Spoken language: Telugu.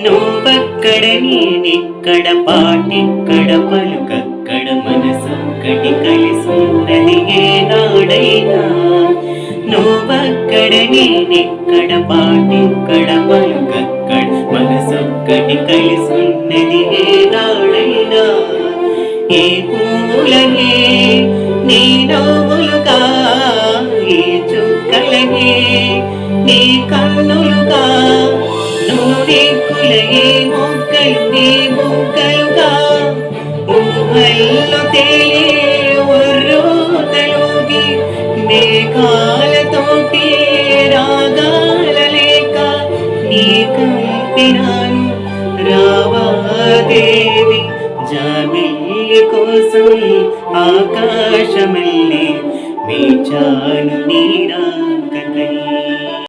నువ్వక్కడ నేనెక్కడ పాటిక్కడ పలుకక్కడ మనసొక్కటి కలిసున్నది ఏనాడైనా. నువ్వక్కడ నేనెక్కడ పాటిక్కడ పలుకక్కడ మనసొక్కటి కలిసున్నది ఏనాడైనా. ఏ పూలనే నీ నవ్వులుగా, ఏ చుక్కలనే నీ కన్నులుగా, నువ్వు దిక్కుల ఏ మొక్కలు నీ బుగ్గలుగా, ఊహల్లో తేలే ఉర్రూతలోగి మేఘాలతోటి రాగాల లేక నీ కంపినాను రావాదేవి. జాబిల్లి కోసం ఆకాశమల్లే వేచాను నీరా.